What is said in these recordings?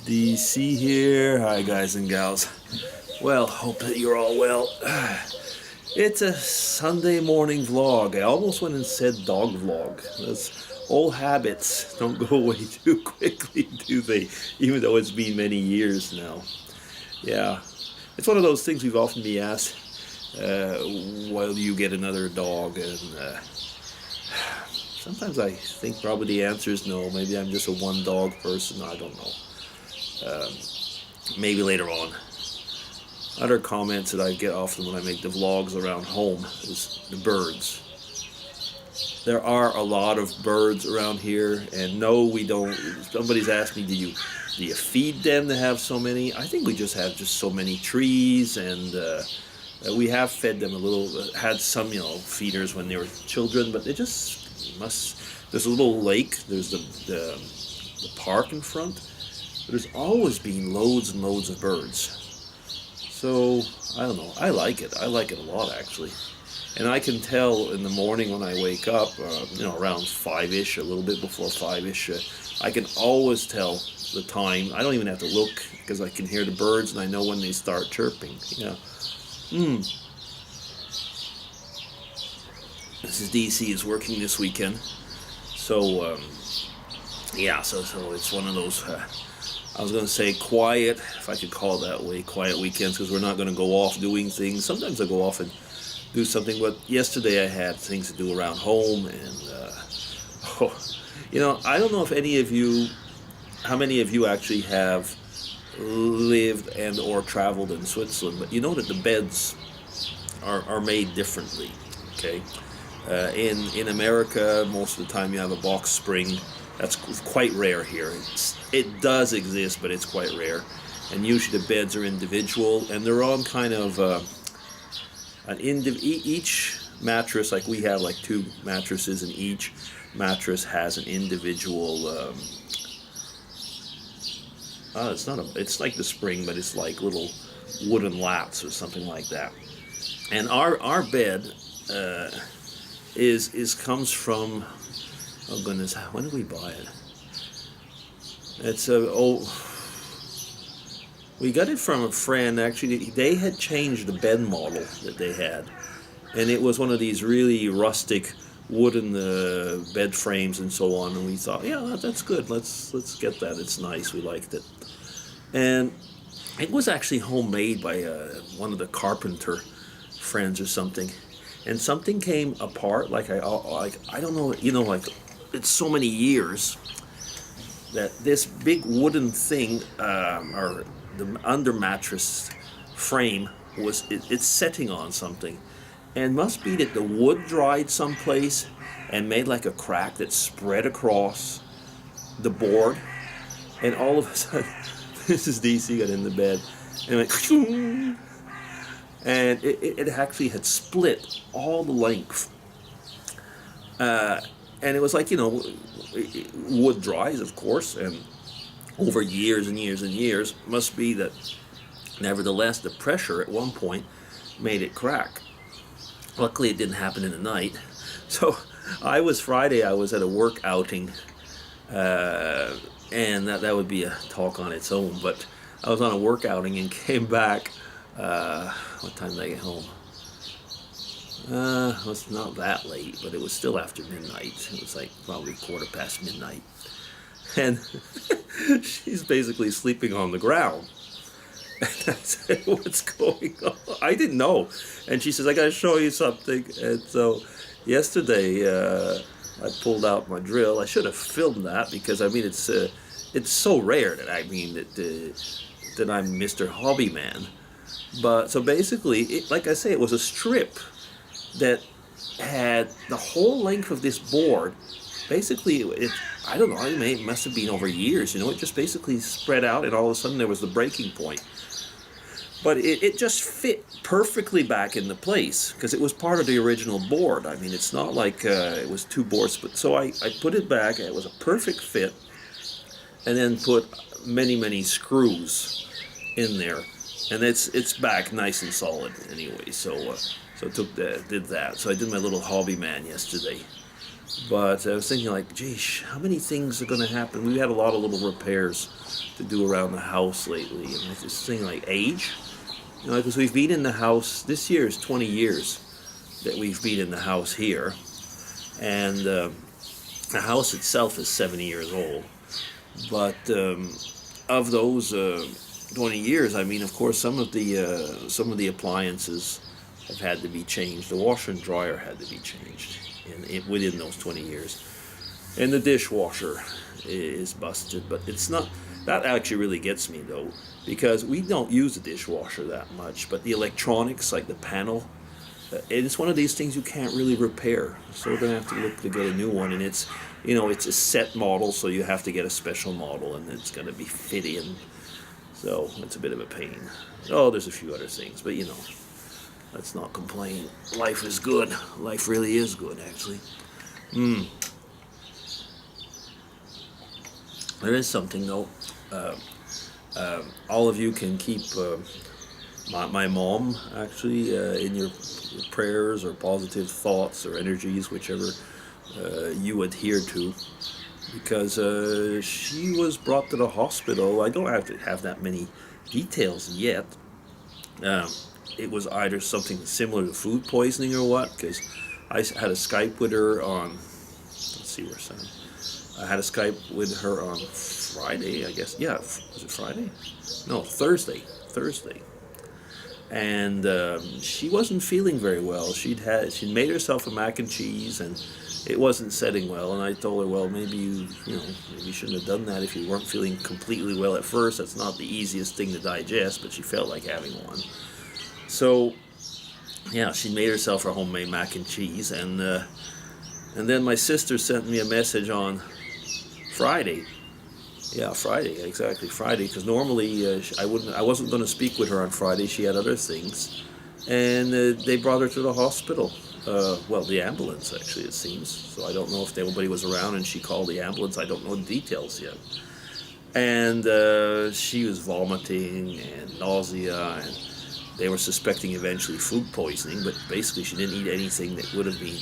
DC here. Hi, guys and gals. Well, hope that you're all well. It's a Sunday morning vlog. I almost went and said dog vlog. Those old habits don't go away too quickly, do they? Even though it's been many years now. Yeah, it's one of those things we've often been asked. Will you get another dog? And sometimes I think probably the answer is no. Maybe I'm just a one dog person. I don't know. Maybe later on. Other comments that I get often when I make the vlogs around home is the birds. There are a lot of birds around here, and no, we don't. Somebody's asked me, do you feed them to have so many? I think we just have so many trees, and we have fed them a little. Had some, feeders when they were children, but they just must. There's a little lake. There's the park in front. There's always been loads and loads of birds. So, I don't know. I like it. I like it a lot, actually. And I can tell in the morning when I wake up, around 5-ish, a little bit before 5-ish, I can always tell the time. I don't even have to look because I can hear the birds and I know when they start chirping. Yeah. Mrs. DC is working this weekend. So, so it's one of those... I was going to say quiet, if I could call it that way, quiet weekends, because we're not going to go off doing things. Sometimes I go off and do something, but yesterday I had things to do around home, and, I don't know if how many of you actually have lived and or traveled in Switzerland, but you know that the beds are made differently, okay? In America, most of the time you have a box spring. That's quite rare here. It does exist, but it's quite rare. And usually the beds are individual, and they're on kind of each mattress, like we have like 2 mattresses, and each mattress has an individual. It's like the spring, but it's like little wooden lats or something like that. And our bed comes from. Oh goodness, when did we buy it? We got it from a friend. Actually, they had changed the bed model that they had, and it was one of these really rustic wooden bed frames and so on. And we thought, yeah, that's good. Let's get that. It's nice. We liked it, and it was actually homemade by one of the carpenter friends or something. And something came apart. I don't know. It's so many years that this big wooden thing, or the under mattress frame, it's setting on something, and must be that the wood dried someplace and made like a crack that spread across the board, and all of a sudden, Mrs. DC got in the bed and went, and it actually had split all the length. And it was like, wood dries, of course, and over years and years and years, must be that, nevertheless, the pressure at one point made it crack. Luckily, it didn't happen in the night. So, Friday, I was at a work outing, and that would be a talk on its own, but I was on a work outing and came back, what time did I get home? It was not that late, but it was still after midnight. It was like probably 1:15 midnight. And she's basically sleeping on the ground. And I said, what's going on? I didn't know. And she says, I got to show you something. And so yesterday, I pulled out my drill. I should have filmed that because, it's so rare that that I'm Mr. Hobby Man. But so basically, like I say, it was a strip that had the whole length of this board. Basically, I don't know, it must have been over years, it just basically spread out, and all of a sudden there was the breaking point. But it just fit perfectly back into place, because it was part of the original board. It's not like it was 2 boards, but so I put it back, and it was a perfect fit, and then put many, many screws in there, and it's back nice and solid anyway, so did that. So I did my little hobby man yesterday. But I was thinking, like, geez, how many things are going to happen? We've had a lot of little repairs to do around the house lately, and I was just thinking, like, age, because we've been in the house. This year is 20 years that we've been in the house here, and the house itself is 70 years old. But of those 20 years, I mean, of course, some of the appliances have had to be changed. The washer and dryer had to be changed within those 20 years, and the dishwasher is busted. But it's not that actually really gets me though, because we don't use the dishwasher that much. But the electronics, like the panel, it's one of these things you can't really repair. So we're gonna have to look to get a new one, and it's a set model, so you have to get a special model, and it's gonna be fitting. So it's a bit of a pain. Oh, there's a few other things, but let's not complain. Life is good. Life really is good, actually. There is something though. All of you can keep my mom actually in your prayers or positive thoughts or energies, whichever you adhere to, because she was brought to the hospital. I don't have to have that many details yet. It was either something similar to food poisoning or what, because I had a Skype with her on, let's see where it's at. I had a Skype with her on Friday, I guess. Yeah, was it Friday? No, Thursday. And she wasn't feeling very well. She'd made herself a mac and cheese, and it wasn't setting well. And I told her, well, maybe maybe you shouldn't have done that if you weren't feeling completely well at first. That's not the easiest thing to digest, but she felt like having one. So, yeah, she made herself her homemade mac and cheese, and then my sister sent me a message on Friday. Yeah, Friday, exactly, Friday, because normally I wasn't going to speak with her on Friday. She had other things, and they brought her to the hospital. Well, the ambulance, actually, it seems. So I don't know if anybody was around and she called the ambulance. I don't know the details yet. And she was vomiting and nausea, and they were suspecting eventually food poisoning, but basically she didn't eat anything that would have been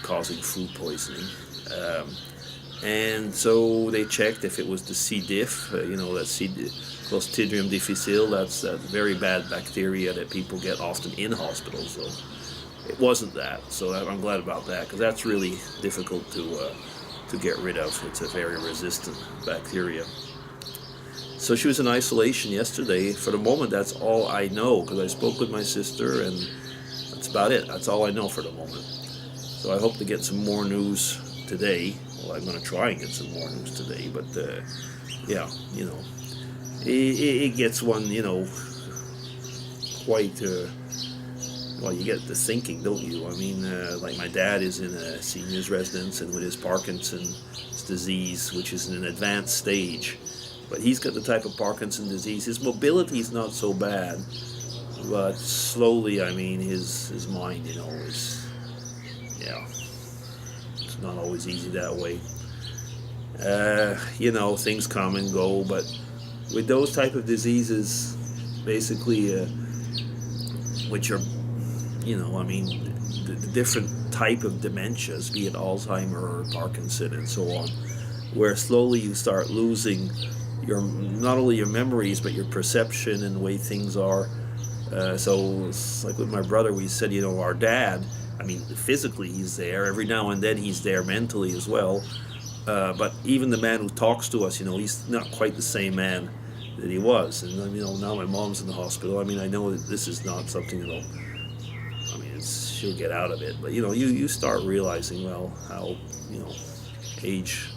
causing food poisoning. And so they checked if it was the C. diff, that Clostridium difficile. That's that very bad bacteria that people get often in hospitals. So it wasn't that. So I'm glad about that, because that's really difficult to get rid of. It's a very resistant bacteria. So she was in isolation yesterday. For the moment, that's all I know, because I spoke with my sister, and that's about it. That's all I know for the moment. So I hope to get some more news today. Well, I'm going to try and get some more news today, but yeah, it gets one, quite, well, you get to thinking, don't you? I mean, like my dad is in a senior's residence, and with his Parkinson's disease, which is in an advanced stage, but he's got the type of Parkinson's disease. His mobility is not so bad, but slowly, I mean, his mind, is, yeah. Not always easy that way. Things come and go, but with those type of diseases, basically, which are, the different type of dementias, be it Alzheimer or Parkinson and so on, where slowly you start losing not only your memories, but your perception and the way things are. So it's like with my brother, we said, our dad, I mean, physically he's there. Every now and then he's there mentally as well. But even the man who talks to us, he's not quite the same man that he was. And, now my mom's in the hospital. I mean, I know that this is not something she'll get out of it. But, you start realizing, well, how, age,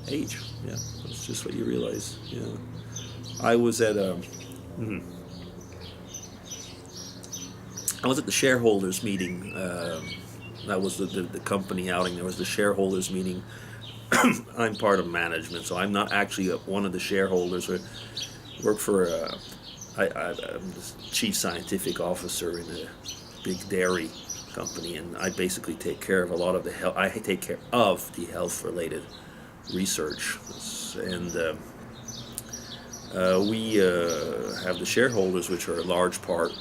yeah, that's just what you realize. I was at I was at the shareholders meeting. That was the company outing. There was the shareholders meeting. I'm part of management, so I'm not actually one of the shareholders. I work for I'm the chief scientific officer in a big dairy company, and I basically take care of a lot of the health. I take care of the health-related research, and we have the shareholders, which are a large part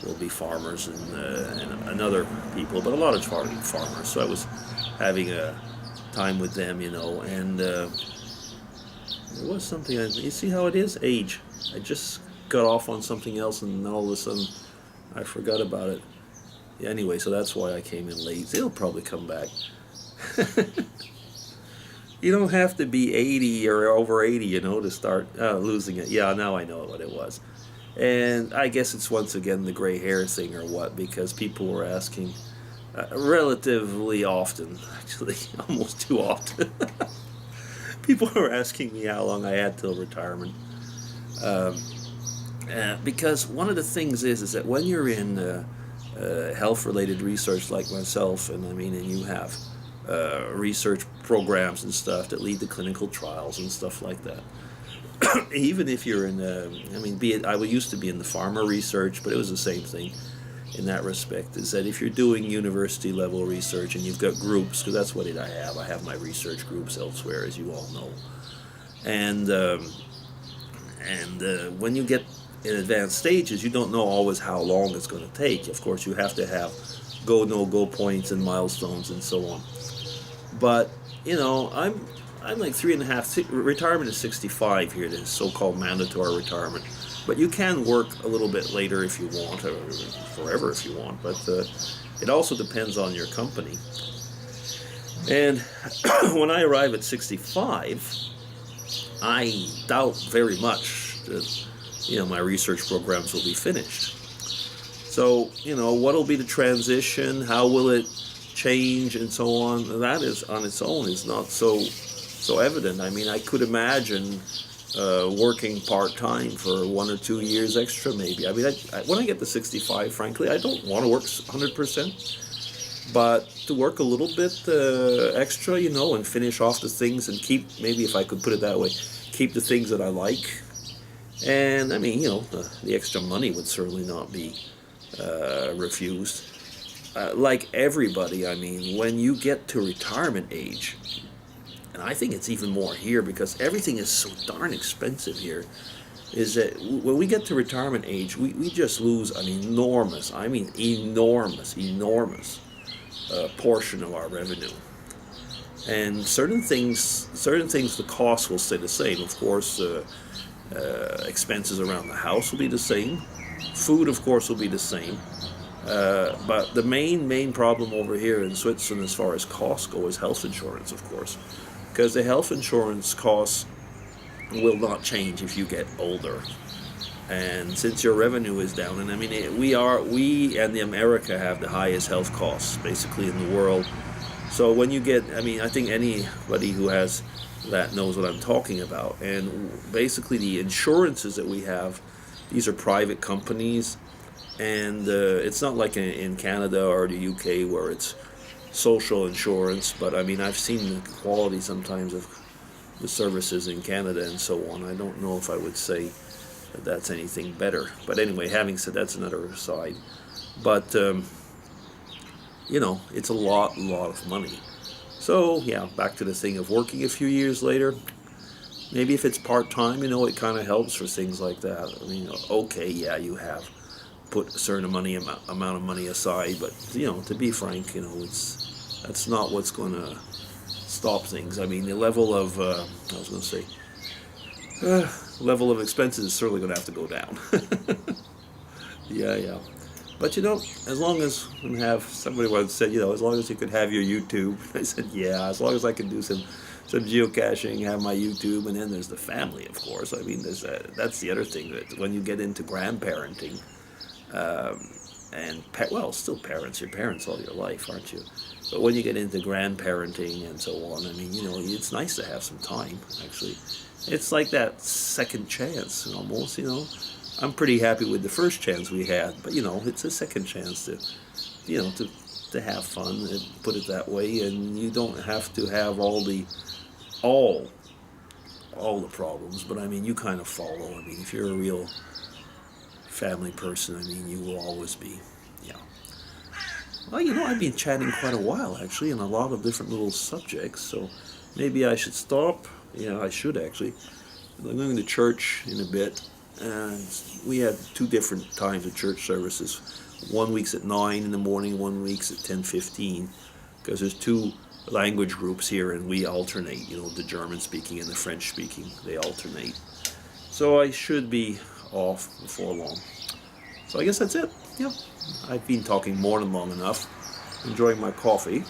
will be farmers and other people, but a lot of farmers. So I was having a time with them, and it was something. You see how it is? Age. I just got off on something else, and all of a sudden, I forgot about it. Yeah, anyway, so that's why I came in late. It'll probably come back. You don't have to be 80 or over 80, to start losing it. Yeah, now I know what it was. And I guess it's once again the gray hair thing or what, because people were asking relatively often, actually, almost too often. People were asking me how long I had till retirement. Because one of the things is that when you're in health-related research like myself, and you have research programs and stuff that lead to clinical trials and stuff like that. Even if you're in, I used to be in the pharma research, but it was the same thing in that respect, is that if you're doing university level research and you've got groups, because that's what I have my research groups elsewhere, as you all know. And when you get in advanced stages, you don't know always how long it's going to take. Of course, you have to have go, no-go points and milestones and so on. But, I'm like 3.5, retirement is 65 here, the so-called mandatory retirement. But you can work a little bit later if you want, or forever if you want, but it also depends on your company. And when I arrive at 65, I doubt very much that, my research programs will be finished. So, what will be the transition, how will it change, and so on, that is on its own is not so evident. I could imagine working part-time for 1 or 2 years extra, maybe. When I get to 65, frankly, I don't want to work 100%, but to work a little bit extra, and finish off the things and keep, maybe if I could put it that way, keep the things that I like. And, the extra money would certainly not be refused. Like everybody, when you get to retirement age, and I think it's even more here because everything is so darn expensive here, is that when we get to retirement age, we just lose an enormous portion of our revenue. And certain things, the cost will stay the same. Of course, expenses around the house will be the same. Food, of course, will be the same. But the main problem over here in Switzerland as far as costs go is health insurance, of course. Because the health insurance costs will not change if you get older. And since your revenue is down, and we and America have the highest health costs basically in the world. So when you get, I think anybody who has that knows what I'm talking about. And basically the insurances that we have, these are private companies. And it's not like in Canada or the UK where it's social insurance, but I've seen the quality sometimes of the services in Canada and so on. I don't know if I would say that that's anything better. But anyway, having said that's another side. But, it's a lot of money. So, yeah, back to the thing of working a few years later. Maybe if it's part-time, it kind of helps for things like that. Okay, yeah, you have put a certain amount of money aside, but to be frank, that's not what's going to stop things. The level of level of expenses is certainly going to have to go down. Yeah. But as long as somebody once said, as long as you could have your YouTube, I said, yeah, as long as I can do some geocaching, have my YouTube, and then there's the family, of course. That's the other thing, that when you get into grandparenting, still parents. You're parents all your life, aren't you? But when you get into grandparenting and so on, it's nice to have some time, actually. It's like that second chance, almost, I'm pretty happy with the first chance we had, but, it's a second chance to have fun, and put it that way, and you don't have to have all the problems, but, you kind of follow. If you're a real family person, you will always be. Yeah. Well, I've been chatting quite a while, actually, on a lot of different little subjects, so maybe I should stop. Yeah, I should, actually. I'm going to church in a bit, and we had 2 different times of church services. One week's at 9 in the morning, one week's at 10:15, because there's 2 language groups here, and we alternate. You know, the German speaking and the French speaking, they alternate. So I should be off before long. So I guess that's it. Yeah, I've been talking more than long enough. Enjoying my coffee.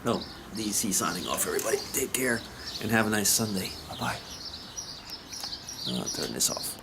No, DC signing off, everybody. Take care and have a nice Sunday. Bye-bye. I'll turn this off.